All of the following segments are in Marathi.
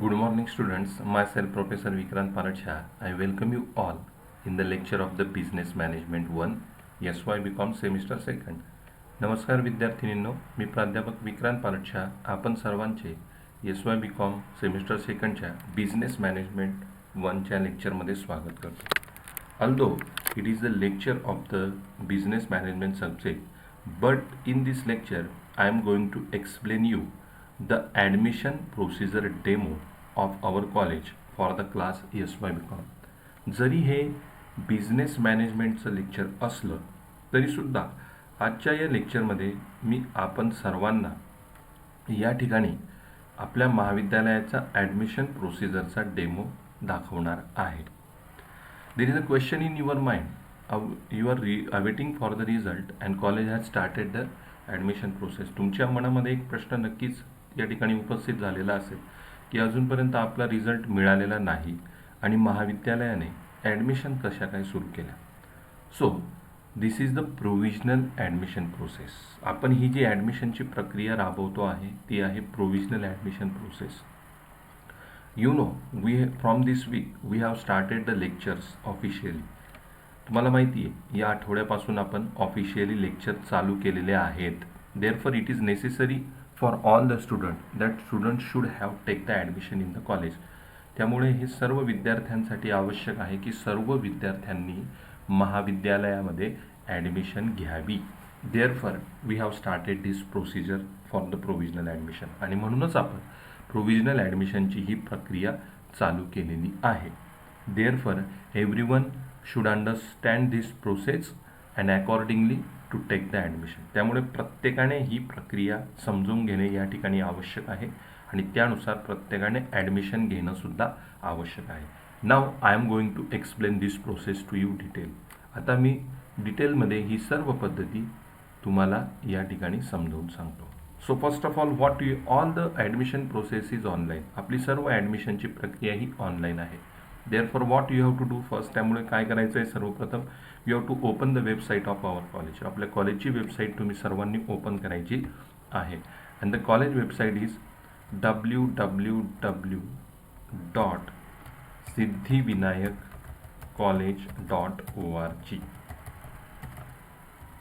Good morning, students. Myself, Professor Vikrant Panad. I welcome you all in the lecture of the Business Management 1, SY BCom Semester 2. नमस्कार विद्यार्थिनींनो, मी प्राध्यापक विक्रांत पानटशा आपण सर्वांचे S Y B Com semester सेकंडच्या बिझनेस मॅनेजमेंट वनच्या लेक्चरमध्ये स्वागत करतो. Although it is the lecture of the business management subject, but in this lecture I am going to explain you the admission procedure demo of our college for the class SY-BCom. जरी हे बिझनेस मॅनेजमेंटचं लेक्चर असलं तरीसुद्धा आजच्या या लेक्चरमध्ये मी आपण सर्वांना या ठिकाणी आपल्या महाविद्यालयाचा ॲडमिशन प्रोसिजरचा डेमो दाखवणार आहे. There is a question in your mind. You are awaiting for the result and college has started the admission process. तुमच्या मनामध्ये एक प्रश्न नक्कीच या ठिकाणी उपस्थित झालेला असेल की अजूनपर्यंत आपला रिझल्ट मिळालेला नाही आणि महाविद्यालयाने ॲडमिशन कशा काय सुरू केल्या. So this is the provisional admission process. आपण ही जी ॲडमिशनची प्रक्रिया राबवतो आहे ती आहे provisional admission process. You know, from this week we have started the lectures officially. तुम्हाला माहिती आहे या आठवड्यापासून आपण ऑफिशियली लेक्चर चालू केलेले आहेत. Therefore it is necessary for all the students should have take the admission in the college. त्यामुळे हे सर्व विद्यार्थ्यांसाठी आवश्यक आहे की सर्व विद्यार्थ्यांनी महाविद्यालयामध्ये ॲडमिशन घ्यावी. Therefore we have started this procedure for the provisional admission. आणि म्हणूनच आपण प्रोव्हिजनल ॲडमिशनची ही प्रक्रिया चालू केलेली आहे. Therefore everyone should understand this process and accordingly to take the admission. त्यामुळे प्रत्येकाने ही प्रक्रिया समजून घेणे या ठिकाणी आवश्यक आहे आणि त्यानुसार प्रत्येकाने ॲडमिशन घेणं सुद्धा आवश्यक आहे. Now I am going to explain this process to you detail. आता मी डिटेलमध्ये ही सर्व पद्धती तुम्हाला या ठिकाणी समजावून सांगतो. So first of all all the admission process is online. आपली सर्व ॲडमिशनची प्रक्रिया ही ऑनलाईन आहे. Therefore what you have to do first. त्यामुळे काय करायचं आहे, सर्वप्रथम you have to open the website of our college. आपल्या कॉलेजची वेबसाईट तुम्ही सर्वांनी ओपन करायची आहे. And the college website is www.siddhivinayak.college.org.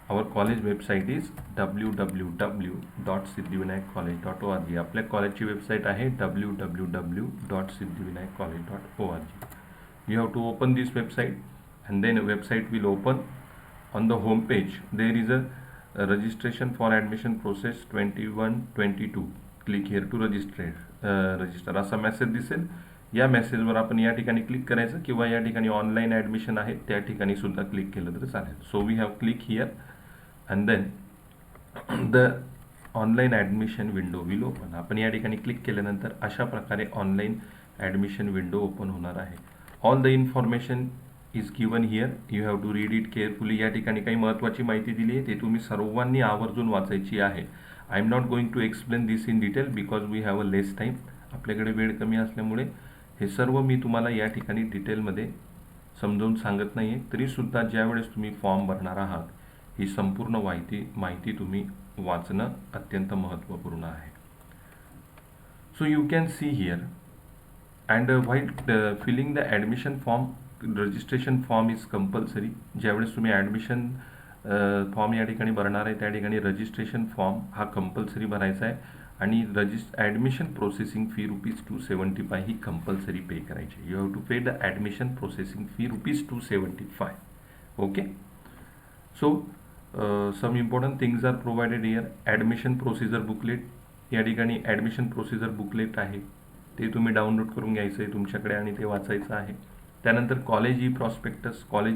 Our college website is www.siddhivinayak.college.org. आपल्या कॉलेजची वेबसाईट आहे www.siddhivinayak.college.org. You have to open this website and then a website will open. On the home page there is a registration for admission process 21-22. Click here to register असा मेसेज दिसेल. या मेसेजवर आपण या ठिकाणी क्लिक करायचं किंवा या ठिकाणी ऑनलाईन ॲडमिशन आहे त्या ठिकाणी सुद्धा क्लिक केलं तर चालेल. So we have click here and then the online admission window will open. आपण या ठिकाणी क्लिक केल्यानंतर अशा प्रकारे ऑनलाईन ॲडमिशन विंडो ओपन होणार आहे. All the information is given here. You have to read it carefully. या ठिकाणी काही महत्त्वाची माहिती दिली आहे ते तुम्ही सर्वांनी आवर्जून वाचायची आहे. I am not going to explain this in detail because we have a less time. आपल्याकडे वेळ कमी असल्यामुळे हे सर्व मी तुम्हाला या ठिकाणी डिटेलमध्ये समजावून सांगत नाही आहे. तरीसुद्धा ज्यावेळेस तुम्ही फॉर्म भरणार आहात ही संपूर्ण माहिती तुम्ही वाचणं अत्यंत महत्त्वपूर्ण आहे. So you can see here and while filling the admission form. Registration form is compulsory. ज्यावेळेस तुम्ही ॲडमिशन फॉर्म या ठिकाणी भरणार आहे त्या ठिकाणी रजिस्ट्रेशन फॉर्म हा कंपल्सरी भरायचा आहे आणि ॲडमिशन प्रोसेसिंग फी ₹275 ही कंपल्सरी पे करायची. You have to pay the admission processing fee ₹275. Okay. So some important things are provided here. Admission procedure booklet. या ठिकाणी ॲडमिशन प्रोसिजर बुकलेट आहे ते तुम्ही डाउनलोड करून घ्यायचं आहे तुमच्याकडे आणि ते वाचायचं आहे. त्यानंतर कॉलेज ई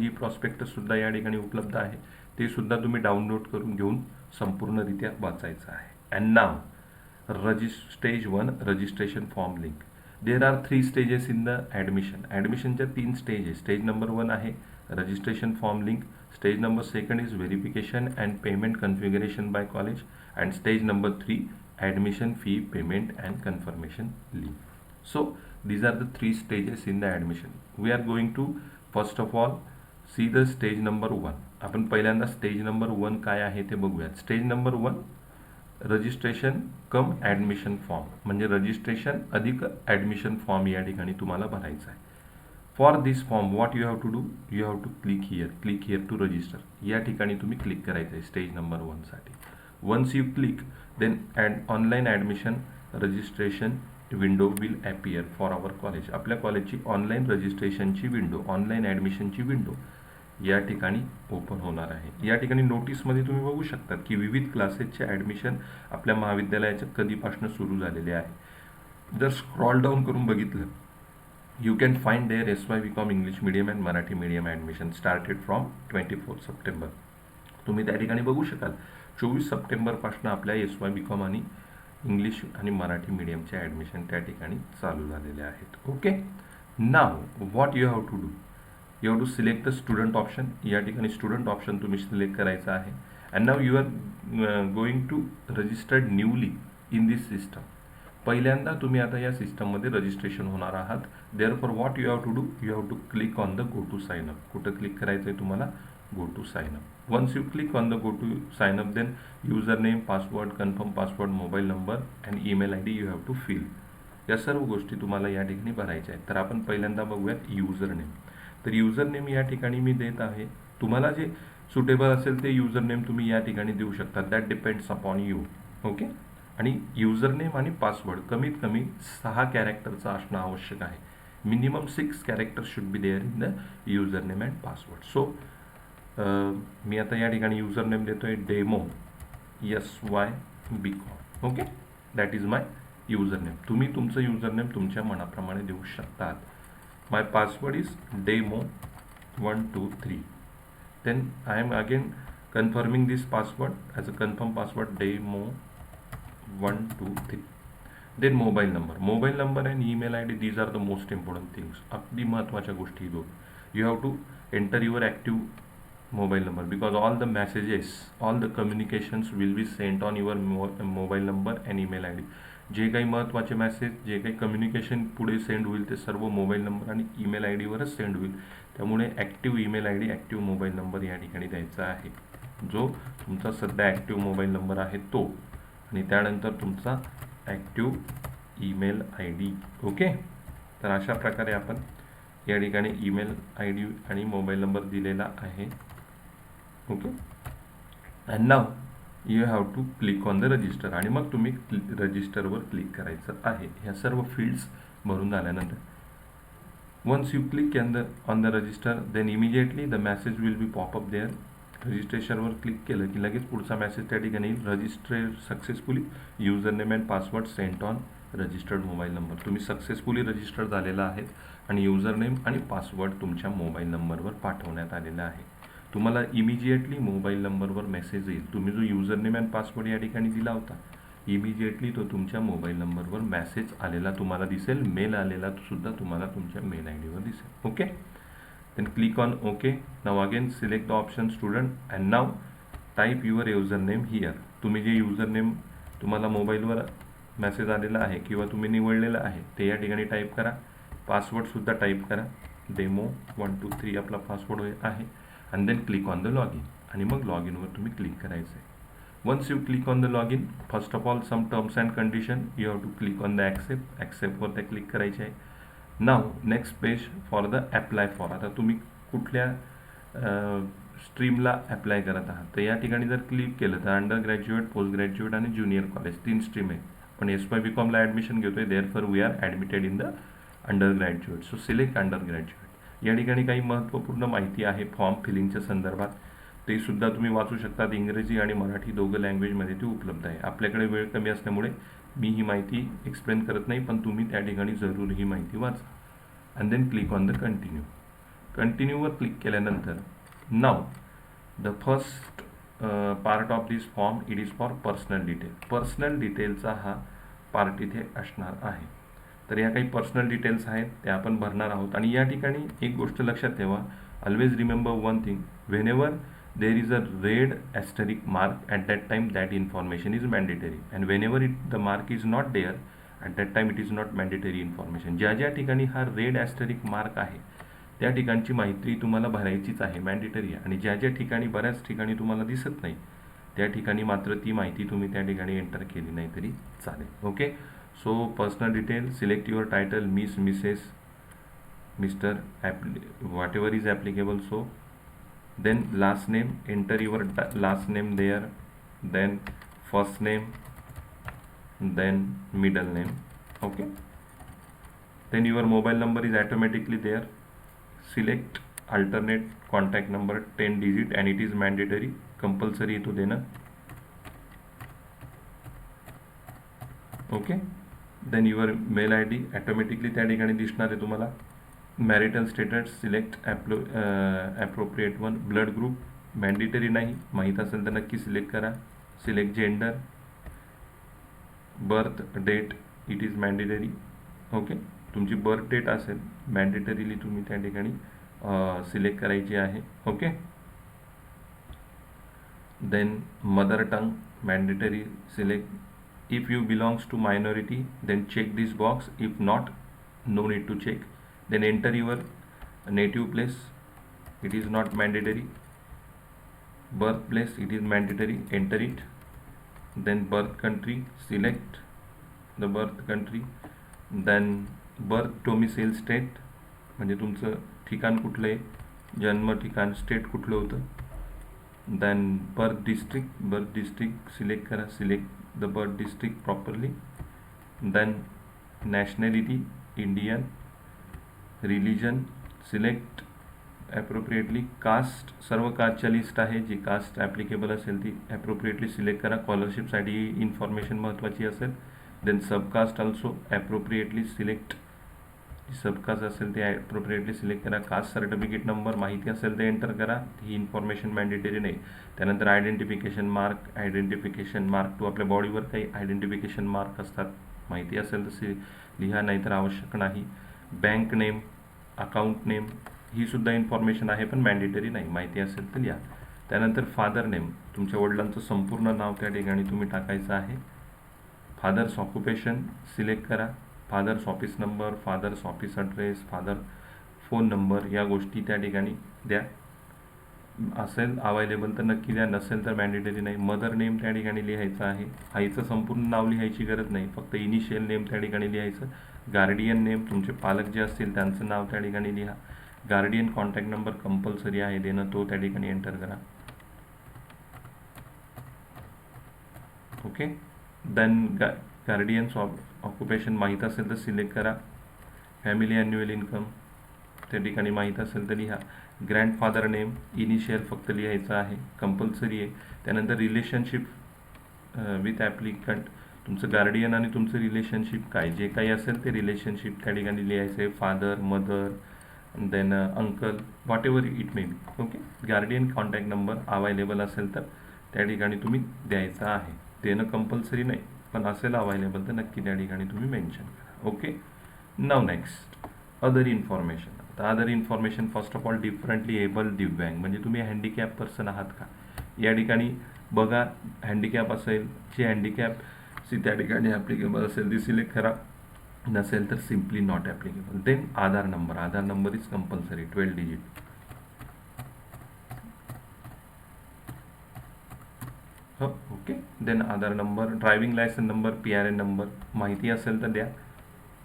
प्रॉस्पेक्टससुद्धा या ठिकाणी उपलब्ध आहे. ते सुद्धा तुम्ही डाउनलोड करून घेऊन संपूर्णरित्या वाचायचं आहे. And now stage 1 registration form link. There are 3 stages in the admission. ॲडमिशनच्या 3 स्टेजेस. स्टेज नंबर 1 आहे registration form link. Stage number 2 is verification and payment configuration by college, and stage number 3 admission fee payment and confirmation link. So these are the 3 stages in the admission. We are going to first of all see the stage number 1. आपण पहिल्यांदा stage number 1 काय आहे ते बघूयात. Stage number 1 registration cum admission form, म्हणजे रजिस्ट्रेशन अधिक ॲडमिशन फॉर्म या ठिकाणी तुम्हाला भरायचा आहे. For this form what you have to do, you have to click here to register. या ठिकाणी तुम्ही क्लिक करायचं आहे स्टेज नंबर 1 साठी. Once you click then online admission registration window will appear for our college. आपल्या कॉलेजची ऑनलाईन रजिस्ट्रेशनची विंडो, ऑनलाईन ॲडमिशनची विंडो या ठिकाणी ओपन होणार आहे. या ठिकाणी नोटीसमध्ये तुम्ही बघू शकता की विविध क्लासेसचे ॲडमिशन आपल्या महाविद्यालयाच्या कधीपासून सुरू झालेले आहे. जर स्क्रॉल डाऊन करून बघितलं, you can find their SY BCom English medium and Marathi medium admission started from 24 September. तुम्ही त्या ठिकाणी बघू शकाल 24 सप्टेंबरपासून आपल्या SY BCom आणि इंग्लिश आणि मराठी मीडियमचे ॲडमिशन त्या ठिकाणी चालू झालेले आहेत. Okay, now what you have to do, you have to select the student option. या ठिकाणी स्टुडंट ऑप्शन तुम्ही सिलेक्ट करायचं आहे. And now you are going to registered newly in this system. पहिल्यांदा तुम्ही आता या सिस्टममध्ये रजिस्ट्रेशन होणार आहात. Therefore what you have to do, you have to click on the go to sign up. कुठं क्लिक करायचं आहे तुम्हाला, go to sign up. Once you click on the go to sign up then user name, password, confirm password, mobile number and email ID you have to fill. या सर्व गोष्टी तुम्हाला या ठिकाणी भरायच्या आहेत. तर आपण पहिल्यांदा बघूयात युजर नेम. तर युजर नेम या ठिकाणी मी देत आहे. तुम्हाला जे सुटेबल असेल ते युजर नेम तुम्ही या ठिकाणी देऊ शकता. That depends upon you. Okay, आणि युजर नेम आणि पासवर्ड कमीत कमी 6 कॅरेक्टरचा असणं आवश्यक आहे. Minimum 6 character should be there in the user name and password. So मी आता या ठिकाणी युजर नेम देतो आहे demo SY BCom. Okay, that is my user name. तुम्ही तुमचं युजर नेम तुमच्या मनाप्रमाणे देऊ शकतात. My password is demo 1 2 3. Then I am again confirming this password as a confirm password demo 1 2 3. Then mobile number and email ID, these are the most important things. अगदी महत्त्वाच्या गोष्टी दोन. You have to enter your active mobile number because all the messages, all the communications will be sent on your mobile number and email ID. जे काही महत्त्वाचे मेसेज, जे काही कम्युनिकेशन पुढे सेंड होईल ते सर्व मोबाईल नंबर आणि ईमेल ID वरच सेंड होईल. त्यामुळे active email ID, active mobile number या ठिकाणी द्यायचा आहे. जो तुमचा सध्या ॲक्टिव्ह मोबाईल नंबर आहे तो, आणि त्यानंतर तुमचा ॲक्टिव्ह ईमेल ID. ओके, तर अशा प्रकारे आपण या ठिकाणी ईमेल ID आणि मोबाईल नंबर दिलेला आहे. Okay, and now you have to click on the register. आणि मग तुम्ही रजिस्टरवर क्लिक करायचं आहे. ह्या सर्व फील्ड्स भरून झाल्यानंतर once you click on the register then immediately the message will be popup there. रजिस्ट्रेशनवर क्लिक केलं की लगेच पुढचा मेसेज त्या ठिकाणी register successfully user name and password sent on registered mobile number. तुम्ही सक्सेसफुली रजिस्टर झालेला आहेत आणि युजर नेम आणि पासवर्ड तुमच्या मोबाईल नंबरवर पाठवण्यात आलेला आहे. तुम्हाला इमिजिएटली मोबाईल नंबरवर मेसेज येईल. तुम्ही जो युजर नेम अँड पासवर्ड या ठिकाणी दिला होता, इमिजिएटली तो तुमच्या मोबाईल नंबरवर मेसेज आलेला तुम्हाला दिसेल. मेल आलेला सुद्धा तुम्हाला तुमच्या मेल ID वर दिसेल. Okay, then click on okay. Now again select the option student and now type your user name here. तुम्ही जे युजर नेम तुम्हाला मोबाईलवर मेसेज आलेला आहे किंवा तुम्ही निवडलेलं आहे ते या ठिकाणी टाईप करा. पासवर्डसुद्धा टाईप करा. डेमो 1 2 3 आपला पासवर्ड आहे. And then click on the log in. आणि मग लॉग इनवर तुम्ही क्लिक करायचं आहे. Once you click on the log in, first of all some terms and condition you have to click on the ॲक्सेप्टवर त्या क्लिक करायचे आहे. Now next page for the apply for. आता तुम्ही कुठल्या स्ट्रीमला ॲप्लाय करत आहात तर या ठिकाणी जर क्लिक केलं तर अंडर ग्रॅज्युएट, पोस्ट ग्रॅज्युएट आणि ज्युनियर कॉलेज 3 स्ट्रीम आहे. पण SY BComला ॲडमिशन घेतो आहे, therefore we are admitted in the under graduate. So select under graduate. या ठिकाणी काही महत्त्वपूर्ण माहिती आहे फॉर्म फिलिंगच्या संदर्भात, ते सुद्धा तुम्ही वाचू शकतात. इंग्रजी आणि मराठी दोघं लँग्वेजमध्ये ती उपलब्ध आहे. आपल्याकडे वेळ कमी असल्यामुळे मी ही माहिती एक्सप्लेन करत नाही, पण तुम्ही त्या ठिकाणी जरूर ही माहिती वाचा. And then click on the continue. कंटिन्यूवर क्लिक केल्यानंतर now the first part of this form it is for personal detail. Personal डिटेलचा हा पार्ट इथे असणार आहे. तर या काही पर्सनल डिटेल्स आहेत त्या आपण भरणार आहोत. आणि या ठिकाणी एक गोष्ट लक्षात ठेवा, always remember one thing, whenever there is a red asterisk mark at that time that information is mandatory, and whenever the mark is not there at that time it is not mandatory information. ज्या ज्या ठिकाणी हा रेड ॲस्टेरिक मार्क आहे त्या ठिकाणची माहिती तुम्हाला भरायचीच आहे, मॅन्डेटरी आहे. आणि ज्या ज्या ठिकाणी बऱ्याच ठिकाणी तुम्हाला दिसत नाही त्या ठिकाणी मात्र ती माहिती तुम्ही त्या ठिकाणी एंटर केली नाही तरी चालेल. Okay. So personal detail, select your title, miss, Mrs, mister, what ever is applicable. So then last name, enter your last name there, then first name, then middle name. Okay, then your mobile number is automatically there. Select alternate contact number 10 digit and it is mandatory, compulsory to देणं. Okay. then your mail ID automatically त्या ठिकाणी दिसणार आहे तुम्हाला. Marital status, select appropriate one. Blood group mandatory नाही, माहीत असेल तर नक्की सिलेक्ट करा. Select gender. Birth date it is mandatory. Okay, तुमची बर्थ डेट असेल मॅन्डेटरीली तुम्ही त्या ठिकाणी सिलेक्ट करायची आहे. Okay. Then mother tongue mandatory select. If you belongs to minority then check this box, if not no need to check. Then enter your native place, it is not mandatory. Birthplace, it is mandatory, enter it. Then birth country, select the birth country. Then birth domicile state, म्हणजे तुमचं ठिकाण कुठलं आहे, जन्म ठिकाण, स्टेट कुठलं होतं. Then birth district सिलेक्ट करा, select the birth district properly. Then nationality Indian. Religion select appropriately. Caste, सर्व कास्टच्या लिस्ट आहे, जी कास्ट ॲप्लिकेबल असेल ती ॲप्रोप्रिएटली सिलेक्ट करा. स्कॉलरशिपसाठी इन्फॉर्मेशन महत्त्वाची असेल. Then subcaste also appropriately select. Subcaste असेल ते ॲप्रोप्रिएटली सिलेक्ट करा. कास्ट सर्टिफिकेट नंबर माहिती असेल ते एंटर करा, ही इन्फॉर्मेशन मॅन्डेटरी नाही. त्यानंतर आयडेंटिफिकेशन मार्क टू आपल्या बॉडीवर काही आयडेंटिफिकेशन मार्क असतात, माहिती असेल तर लिहा, नाहीतर आवश्यक नाही. बँक नेम, अकाउंट नेम, ही सुद्धा इन्फॉर्मेशन आहे पण मॅन्डेटरी नाही, माहिती असेल तर लिहा. त्यानंतर फादर नेम, तुमच्या वडिलांचं संपूर्ण नाव त्या ठिकाणी तुम्ही टाकायचं आहे. फादर्स ऑक्युपेशन सिलेक्ट करा. Father's office number, father's office address, father phone number, या गोष्टी त्या ठिकाणी द्या. असेल अवेलेबल तर नक्की द्या, नसेल तर मॅन्डेटरी नाही. मदर नेम त्या ठिकाणी लिहायचं आहे. आईचं संपूर्ण नाव लिहायची गरज नाही, फक्त इनिशियल नेम त्या ठिकाणी लिहायचं. गार्डियन नेम, तुमचे पालक जे असतील त्यांचं नाव त्या ठिकाणी लिहा. गार्डियन कॉन्टॅक्ट नंबर कंपल्सरी आहे देणं, तो त्या ठिकाणी एंटर करा. ओके. देन गार्डियन्स ऑक्युपेशन माहीत असेल तर सिलेक्ट करा. फॅमिली ॲन्युअल इन्कम त्या ठिकाणी माहीत असेल तर लिहा. ग्रँडफादर नेम इनिशियल फक्त लिहायचं आहे, कंपल्सरी आहे. त्यानंतर रिलेशनशिप विथ ॲप्लिकंट, तुमचं गार्डियन आणि तुमचं रिलेशनशिप काय, जे काही असेल ते रिलेशनशिप त्या ठिकाणी लिहायचं आहे. Father, mother, then uncle, whatever it may be. Okay. Guardian contact number available असेल तर त्या ठिकाणी तुम्ही द्यायचा आहे. देणं कंपल्सरी नाही, पण असेल अवेलेबल तर नक्की त्या ठिकाणी तुम्ही मेन्शन करा. ओके. नाव नेक्स्ट अदर इन्फॉर्मेशन. आता other information first of all differently able दिव्यांग, म्हणजे तुम्ही हँडिकॅप पर्सन आहात का, या ठिकाणी बघा. हँडिकॅप असेल, जी हँडिकॅप त्या ठिकाणी ॲप्लिकेबल असेल ती सिलेक्ट करा, नसेल तर simply not applicable. Then Aadhaar number is compulsory 12 digit. हो, okay. Then Aadhaar number, driving licence number, PRN number माहिती असेल तर द्या,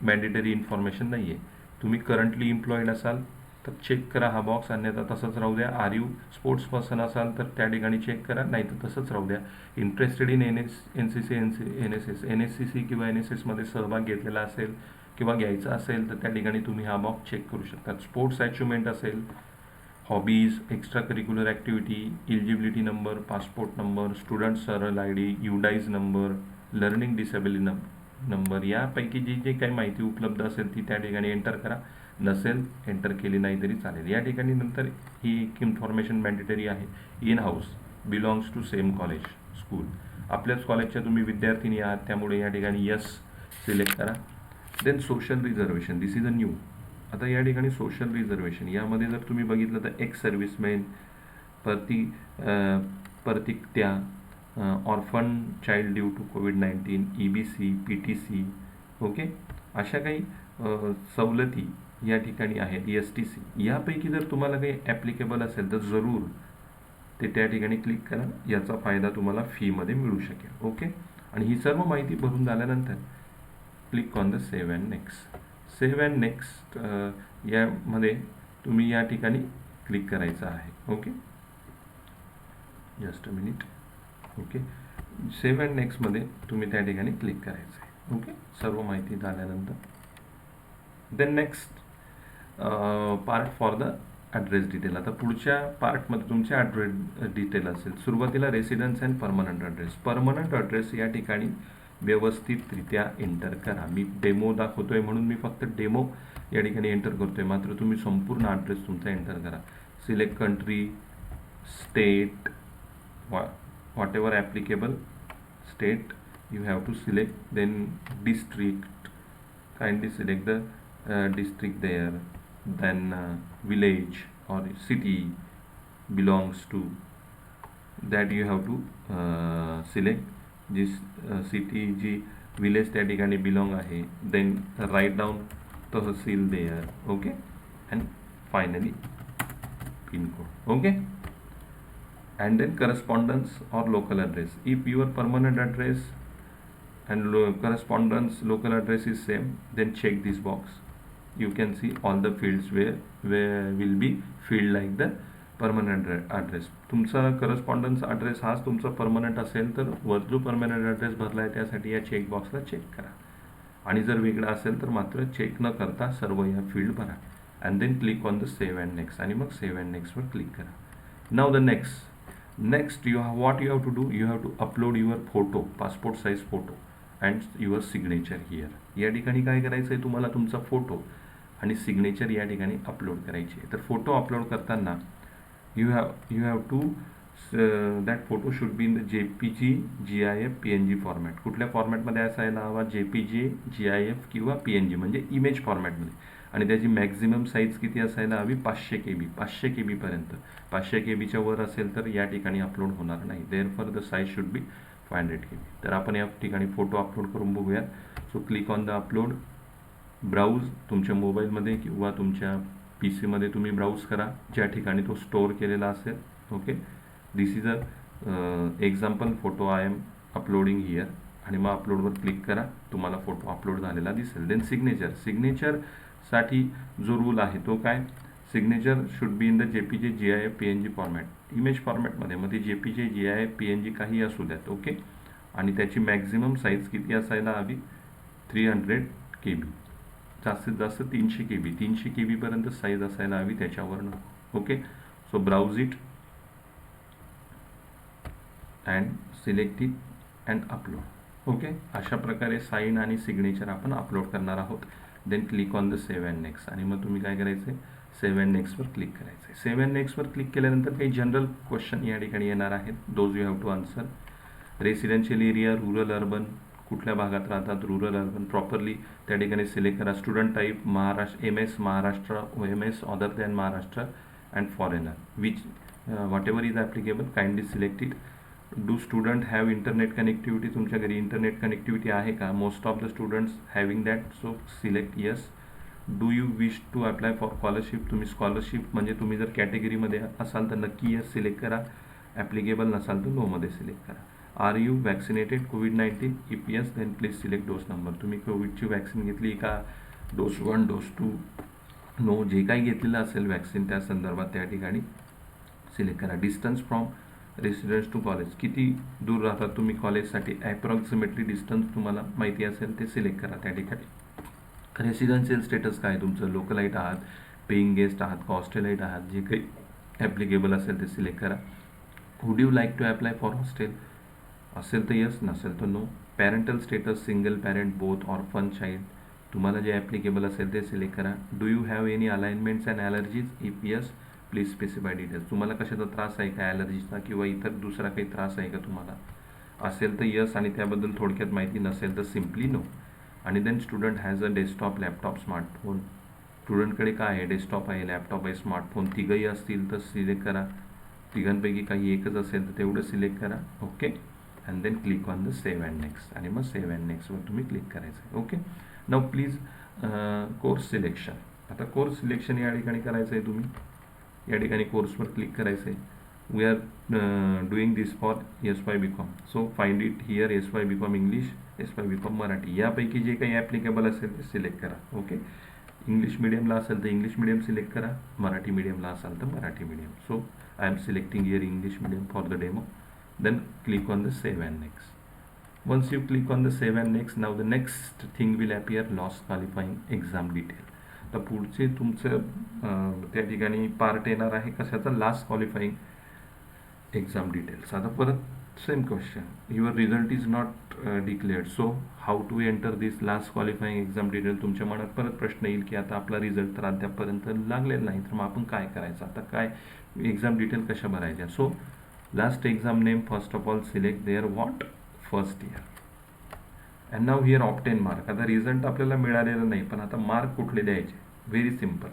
मॅन्डेटरी इन्फॉर्मेशन नाही आहे. तुम्ही करंटली एम्प्लॉईड असाल तर चेक करा हा बॉक्स, अन्यथा तसंच राहू द्या. आर यू स्पोर्ट्स पर्सन असाल तर त्या ठिकाणी चेक करा, नाही तर तसंच राहू द्या. इंटरेस्टेड इन NSCC किंवा NSSमध्ये सहभाग घेतलेला असेल किंवा घ्यायचा असेल तर त्या ठिकाणी तुम्ही हा बॉक्स चेक करू शकता. स्पोर्ट्स अचिव्हमेंट असेल, hobbies, extracurricular activity, eligibility number, passport number, student Saral ID, UDISE number, learning disability number, यापैकी जी जे काही माहिती उपलब्ध असेल ती त्या ठिकाणी एंटर करा, नसेल एंटर केली नाही तरी चालेल. या ठिकाणी नंतर ही एक इन्फॉर्मेशन मॅन्डेटरी आहे. In house, belongs to same college, school, आपल्याच कॉलेजच्या तुम्ही विद्यार्थिनी आहात, त्यामुळे या ठिकाणी यस सिलेक्ट करा. Then social reservation, this is a new. आता या ठिकाणी सोशल रिझर्वेशन यामध्ये जर तुम्ही बघितलं तर एक्स सर्व्हिसमॅन, प्रतिक्त्या, orphan child due to COVID-19, EBC, PTC, okay, अशा काही सवलती या ठिकाणी आहेत. STC, यापैकी जर तुम्हाला काही ॲप्लिकेबल असेल तर जरूर ते त्या ठिकाणी क्लिक करा. याचा फायदा तुम्हाला फीमध्ये मिळू शकेल. ओके. आणि ही सर्व माहिती भरून झाल्यानंतर click on the save and next. Save and next यामध्ये तुम्ही या ठिकाणी क्लिक करायचं आहे. Okay, just a minute. Okay, save and नेक्स्टमध्ये तुम्ही त्या ठिकाणी क्लिक करायचं आहे. ओके, सर्व माहिती झाल्यानंतर then next part for the address detail. आता पुढच्या पार्टमध्ये तुमचे ॲड्रेस डिटेल असेल. सुरुवातीला residence and permanent address. Permanent address या ठिकाणी व्यवस्थितरित्या एंटर करा. मी डेमो दाखवतोय म्हणून मी फक्त डेमो या ठिकाणी एंटर करतोय, मात्र तुम्ही संपूर्ण ॲड्रेस तुमचा एंटर करा. Select country, state, whatever applicable state you have to select. Then district, kindly select the district there. Then village or city belongs to, that you have to select. this city जी village त्या ठिकाणी belong आहे. Then write down tehsil there. Okay, and finally pin code. Okay, and then correspondence or local address. If your permanent address and correspondence local address is same, then check this box. You can see all the fields where will be filled like the permanent address. तुमचा correspondence address हाच तुमचा permanent असेल तर वर जो permanent address भरला आहे त्यासाठी या चेक बॉक्सला चेक करा. आणि जर वेगळा असेल तर मात्र चेक न करता सर्व या फील्ड भरा. And then click on the save and next. आणि मग सेव्ह अँड नेक्स्टवर क्लिक करा. Now the next you have to do, you have to upload your photo, passport size photo and your signature here. या ठिकाणी काय करायचं आहे तुम्हाला, तुमचा फोटो आणि सिग्नेचर या ठिकाणी अपलोड करायची आहे. तर फोटो अपलोड करताना you have to that photo should be in the JPG, GIF, PNG format. कुठल्या फॉर्मॅटमध्ये असायला हवा? JPG, GIF किंवा PNG म्हणजे इमेज फॉर्मॅटमध्ये. आणि त्याची मॅक्झिमम साईज किती असायला हवी? 500 KB. 500 KB पर्यंत. 500 KBच्या वर असेल तर या ठिकाणी अपलोड होणार नाही. Therefore the size should be 500 KB. तर आपण या ठिकाणी फोटो अपलोड करून बघूया. So click on the upload. Browse तुमच्या मोबाईलमध्ये किंवा तुमच्या PC मध्ये तुम्ही ब्राउज करा ज्या ठिकाणी तो स्टोअर केलेला असेल. Okay, this is a example photo I am uploading here. आणि मग अपलोडवर क्लिक करा. तुम्हाला फोटो अपलोड झालेला दिसेल. देन सिग्नेचर साठी जो रूल आहे तो काय? Signature should be in the JPG, GIF, PNG format. Image फॉर्मॅटमध्ये. मग ती JPG, GIF, PNG काही असू द्यात. ओके, आणि त्याची मॅक्झिमम साईज किती असायला हवी? 300 KB. जास्तीत जास्त 300 KB. 300 KB पर्यंत साईज असायला हवी, त्याच्यावर नको. Okay, so browse it and select it and upload. Okay, अशा प्रकारे साईन आणि सिग्नेचर आपण अपलोड करणार आहोत. Then click on the save and next. आणि मग तुम्ही काय करायचं आहे? सेव्ह अँड नेक्स्टवर क्लिक करायचं आहे. सेव्ह अँड नेक्स्टवर क्लिक केल्यानंतर काही जनरल क्वेश्चन या ठिकाणी येणार आहेत. Those you have to answer. Residential area, rural, urban, कुठल्या भागात राहतात, रुरल, अर्बन, प्रॉपरली त्या ठिकाणी सिलेक्ट करा. Student type Maharashtra, MS Maharashtra, OMS other than Maharashtra, and foreigner which whatever is applicable kindly select it. Do student have internet connectivity? तुमच्या घरी इंटरनेट कनेक्टिव्हिटी आहे का? Most of the students having that, so select yes. Do you wish to apply for scholarship? तुम्ही स्कॉलरशिप म्हणजे तुम्ही जर कॅटेगरीमध्ये असाल तर नक्की येस सिलेक्ट करा. ॲप्लिकेबल नसाल तर नोमध्ये सिलेक्ट करा. Are you vaccinated COVID-19? If yes then please select dose number. तुम्ही कोविडची वॅक्सिन घेतली का? डोस 1, डोस 2, नो, जे काही घेतलेलं असेल वॅक्सिन त्या संदर्भात त्या ठिकाणी सिलेक्ट करा. Distance from residence to college, किती दूर राहतात तुम्ही कॉलेजसाठी? ॲप्रॉक्सिमेटली डिस्टन्स तुम्हाला माहिती असेल ते सिलेक्ट करा त्या ठिकाणी. रेसिडेन्शियल स्टेटस काय तुमचं? लोकलाईट आहात, पेईंग गेस्ट आहात, हॉस्टेलाईट आहात, जे काही ॲप्लिकेबल असेल ते सिलेक्ट करा. Would you like to apply for hostel? असेल तर येस, नसेल तर no. Parental status, single parent, both, orphan child, तुम्हाला जे ॲप्लिकेबल असेल ते सिलेक्ट करा. Do you have any alignments and allergies? If yes please specify details. तुम्हाला कशाचा त्रास आहे का? ॲलर्जीचा किंवा इतर दुसरा काही त्रास आहे का तुम्हाला? असेल तर यस आणि त्याबद्दल थोडक्यात माहिती, नसेल तर सिम्पली नो. आणि then student has a desktop, laptop, smartphone. स्टुडंटकडे काय आहे? डेस्कटॉप आहे, लॅपटॉप आहे, स्मार्टफोन. तिघंही असतील तर सिलेक्ट करा. तिघांपैकी काही एकच असेल तर तेवढं सिलेक्ट करा. Okay, and then click on the save and next. आणि मग सेव्ह अँड नेक्स्टवर तुम्ही क्लिक करायचं आहे. Okay, now please course selection. आता कोर्स सिलेक्शन या ठिकाणी करायचं आहे तुम्ही. या ठिकाणी कोर्सवर क्लिक करायचं आहे. we are doing this for SY BCom. So find it here, SY BCom English, SY BCom Marathi, यापैकी जे काही ॲप्लिकेबल असेल ते सिलेक्ट करा. ओके, इंग्लिश मिडियमला असेल तर इंग्लिश मिडियम सिलेक्ट करा, मराठी मिडियमला असाल तर Marathi medium. So I am selecting here English medium for the demo. Then click on the save and next. Once you click on the save and next, now the next thing will appear, lost qualifying exam detail. तर पुढचे तुमचं त्या ठिकाणी पार्ट येणार आहे कशाचा, लास्ट क्वालिफाईंग एक्झाम डिटेल्स. आता परत same question, your result is not declared, so how to enter this last qualifying exam detail. तुमच्या मनात परत प्रश्न येईल की आता आपला रिझल्ट तर अद्यापपर्यंत लागलेला नाही, तर मग आपण काय करायचं, आता काय एक्झाम डिटेल कशा भरायच्या. So last exam name, first of all select there what, first year. And now here obtain mark. आता रिझल्ट आपल्याला मिळालेला नाही, पण आता मार्क कुठले द्यायचे, very simple.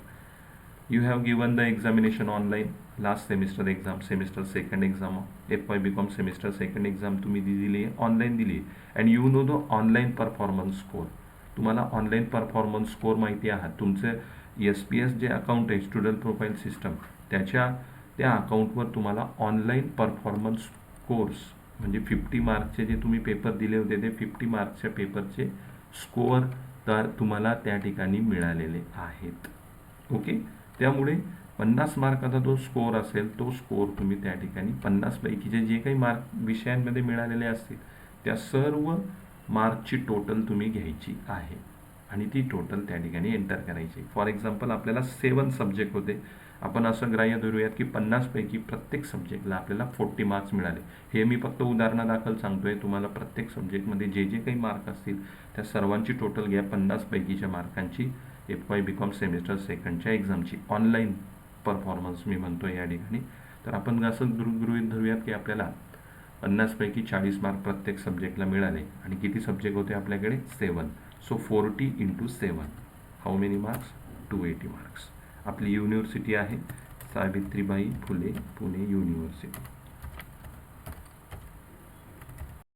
You have given the examination online, last semester exam, semester second exam, FY BCom semester second exam तुम्ही दिली आहे, ऑनलाईन दिली आहे. And you know the online performance score. तुम्हाला ऑनलाईन परफॉर्मन्स स्कोर माहिती आहे. तुमचं SPS जे अकाउंट आहे, स्टुडंट प्रोफाईल सिस्टम, त्या अकाउंटवर तुम्हाला ऑनलाईन परफॉर्मन्स स्कोर्स म्हणजे 50 मार्कचे जे तुम्ही पेपर दिले होते ते 50 मार्कच्या पेपरचे स्कोअर तर तुम्हाला त्या ठिकाणी मिळालेले आहेत. ओके, त्यामुळे 50 मार्काचा जो स्कोअर असेल तो स्कोअर तुम्ही त्या ठिकाणी 50 पैकीचे जे काही मार्क विषयांमध्ये मिळालेले असतील त्या सर्व मार्कची टोटल तुम्ही घ्यायची आहे आणि ती टोटल त्या ठिकाणी एंटर करायची. फॉर एक्झाम्पल आपल्याला 7 सब्जेक्ट होते, आपण असं ग्राह्य धरूयात की 50 पैकी प्रत्येक सब्जेक्टला आपल्याला 40 मार्क्स मिळाले. हे मी फक्त उदाहरणादाखल सांगतोय, तुम्हाला प्रत्येक सब्जेक्टमध्ये जे जे काही मार्क असतील त्या सर्वांची टोटल घ्या 50 पैकीच्या मार्कांची, FY BCom सेमिस्टर सेकंडच्या एक्झामची ऑनलाईन परफॉर्मन्स मी म्हणतोय या ठिकाणी. तर आपण असं गृहीत धरूयात की आपल्याला 50 पैकी 40 मार्क प्रत्येक सब्जेक्टला मिळाले आणि किती सब्जेक्ट होते आपल्याकडे, 7. So 40 × 7 how many marks, 280 marks. आपली युनिव्हर्सिटी आहे सावित्रीबाई फुले पुणे युनिव्हर्सिटी.